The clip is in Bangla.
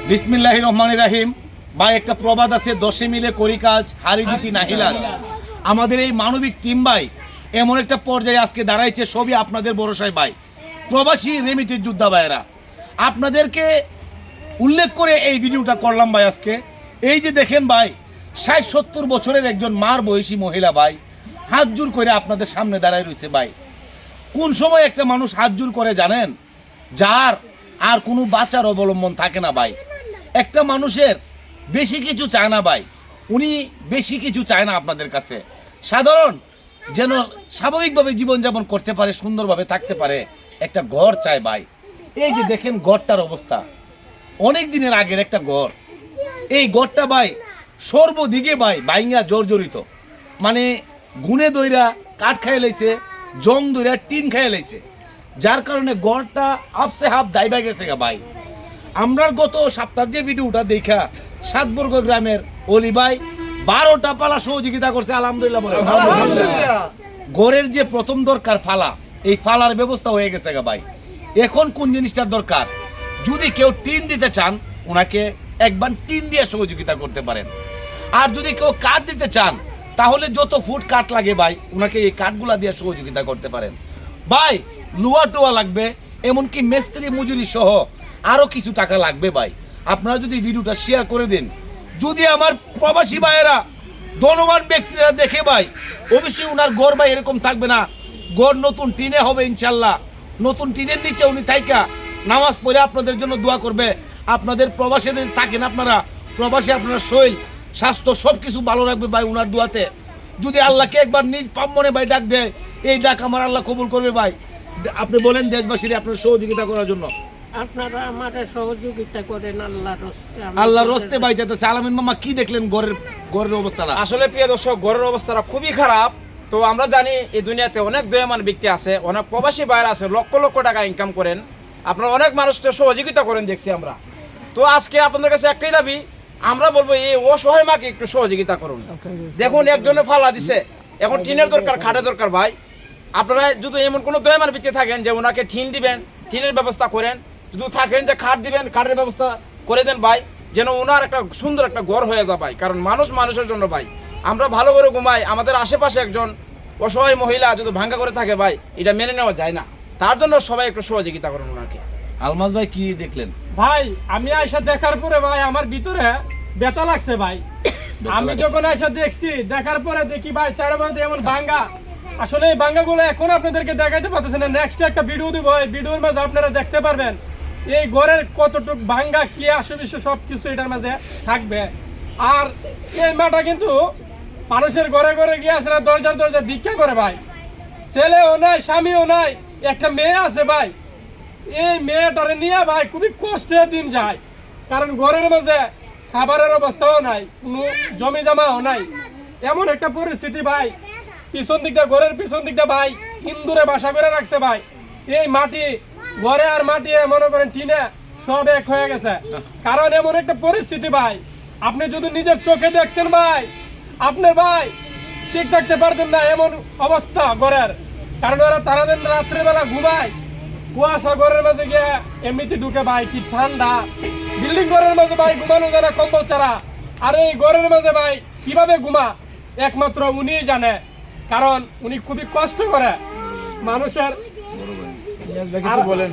বিসমিল্লাহির রহমানির রহিম। ভাই একটা প্রবাদ আছে, দশে মিলে করি কাজ, হারি জিতি নাহিলাজ। আমাদের এই মানবিক টিম ভাই এমন একটা পর্যায়ে আজকে দাঁড়াইছে, সবই আপনাদের ভরসায় ভাই। প্রবাসী রেমিটেড যোদ্ধা ভাইয়েরা, আপনাদেরকে উল্লেখ করে এই ভিডিওটা করলাম ভাই আজকে। এই যে দেখেন ভাই, 60-70 বছরের একজন মার বয়সী মহিলা ভাই হাত জোর করে আপনাদের সামনে দাঁড়ায় রয়েছে ভাই। কোন সময় একটা মানুষ হাত জোর করে জানেন? যার আর কোনো বাঁচার অবলম্বন থাকে না ভাই। একটা মানুষের বেশি কিছু চায় না ভাই, উনি বেশি কিছু চায় না আপনাদের কাছে। সাধারণ যেন স্বাভাবিকভাবে জীবনযাপন করতে পারে, সুন্দরভাবে থাকতে পারে, একটা ঘর চায় ভাই। এই যে দেখেন ঘরটার অবস্থা, অনেক দিনের আগের একটা ঘর। এই ঘরটা ভাই সর্বদিকে ভাই বাইঙ্গা জর্জরিত, মানে গুনে দইরা কাঠ খাইয়ে লাইছে, জং দইরা টিন খাইয়ে লাইছে, যার কারণে ঘরটা হাফসে হাফ দাইবা গেছে গা ভাই। আমরা গত সপ্তাহের যে ভিডিওটা দেখা সাতবর্গ গ্রামের অলি ভাই 12টা পালা সহযোগিতা করছে, আলহামদুলিল্লাহ। ঘরের যে প্রথম দরকার ফালা, এই ফালার ব্যবস্থা হয়ে গেছে গা ভাই। এখন কোন জিনিসটার দরকার? যদি কেউ টিন দিতে চান, ওনাকে একবার টিন দিয়ে সহযোগিতা করতে পারেন। আর যদি কেউ কাঠ দিতে চান, তাহলে যত ফুট কাঠ লাগে ভাই, ওনাকে এই কাঠগুলা দিয়ে সহযোগিতা করতে পারেন ভাই। লুয়া টোয়া লাগবে, এমনকি মিস্ত্রি মজুরি সহ আরো কিছু টাকা লাগবে ভাই। আপনারা যদি ভিডিওটা শেয়ার করে দিন, যদি আমার প্রবাসী ভাইয়েরা ধনবান ব্যক্তিরা দেখে ভাই, অবশ্যই ওনার ঘর ভাই এরকম থাকবে না, ঘর নতুন টিনে হবে ইনশাল্লাহ। নতুন টিনের নিচে উনি থাইকা নামাজ পড়ে আপনাদের জন্য দোয়া করবে। আপনাদের প্রবাসীদের থাকেন আপনারা, প্রবাসী আপনার শরীর স্বাস্থ্য সব কিছু ভালো রাখবে ভাই ওনার দোয়াতে। যদি আল্লাহকে একবার নিজ পাম্মনে ভাই ডাক দেয়, এই ডাক আমার আল্লাহ কবুল করবে ভাই। আপনি বলেন দেশবাসীর আপনার সহযোগিতা করার জন্য। আপনারা আমাদের সহযোগিতা করেন আল্লাহর রাস্তে। আল্লাহর রাস্তে ভাই যেতেছে। আলামিন মামা কি দেখলেন ঘরের অবস্থাটা? আসলে প্রিয় দর্শক, ঘরের অবস্থাটা খুবই খারাপ। তো আমরা জানি এই দুনিয়াতে অনেক দয়ামান ব্যক্তি আছে, অনেক প্রবাসী বাইরে আছে, লক্ষ লক্ষ টাকা ইনকাম করেন, আপনারা অনেক মানুষকে সহযোগিতা করেন দেখছি আমরা। তো আজকে আপনাদের কাছে একটাই দাবি, আমরা বলবো এই অসহায় মাকে একটু সহযোগিতা করুন। দেখুন একজনে ফালা দিছে, এখন টিনের দরকার, খাটের দরকার ভাই। আপনারা যদি এমন কোনো দয়ামান ব্যক্তি থাকেন যে ওনাকে টিন দিবেন, টিনের ব্যবস্থা করেন। যদি থাকেন যে খাট দিবেন, খাটের ব্যবস্থা করে দেন ভাই, যেন ওনার একটা সুন্দর একটা ঘর হয়ে যায় ভাই। কারণ মানুষ মানুষের জন্য ভাই, আমরা ভালো করে ঘুমাই, আমাদের আশেপাশে একজন অসহায় মহিলা যদি ভাঙ্গা করে থাকে ভাই, এটা মেনে নেওয়া যায় না। তার জন্য সবাই একটু সহযোগিতা করুন ওনাকে। আলমাজ ভাই কি দেখলেন? ভাই আমি আয়সা দেখার পরে ভাই আমার ভিতরে ব্যথা লাগছে ভাই। আমি যখন আয়সা দেখছি, দেখার পরে দেখি ভাই চারপাশে এমন ভাঙ্গা। আসলে এই ভাঙ্গাগুলো এখন আপনাদেরকে দেখাইতে পারতেছে না, নেক্সট একটা ভিডিও দিব, এই ভিডিওর মাঝে আপনারা দেখতে পারবেন এই ঘরের কতটুক ভাঙ্গা কি আসে সব কিছু এটার মাঝে থাকবে। আর এই মাটা কিন্তু মানুষের ঘরে ঘরে গিয়ে আসলে দরজার দরজা ভিক্ষা করে ভাই। ছেলেও নাই, স্বামীও নাই, একটা মেয়ে আছে ভাই। এই মেয়েটারে নিয়ে ভাই খুবই কষ্টে দিন যায়, কারণ ঘরের মাঝে খাবারের অবস্থাও নাই, কোনো জমি জমাও নাই। এমন একটা পরিস্থিতি ভাই, পিছন দিকটা ঘরের পিছন দিকটা ভাই ইন্দুরে বাসা করে রাখছে ভাই। এই মাটি ঘরে আর মাটি মনে করেন টিনে সব এক হয়ে গেছে। কারণ এমন একটা পরিস্থিতি ভাই, আপনি যদি নিজের চোখে দেখতেন ভাই, আপনার ভাই ঠিক থাকতে পারতেন না, এমন অবস্থা ঘরের। কারণ ওরা তারা দিন রাত্রেবেলা ঘুমায়, কুয়াশা ঘরের মাঝে গিয়ে এমনিতে ঢুকে ভাই, কি ঠান্ডা। বিল্ডিং ঘরের মাঝে ভাই ঘুমানো যায় না কম্বল ছাড়া। আর এই ঘরের মাঝে ভাই কিভাবে ঘুমা একমাত্র উনিই জানে, কারণ উনি খুবই কষ্ট করে মানুষের। বলেন।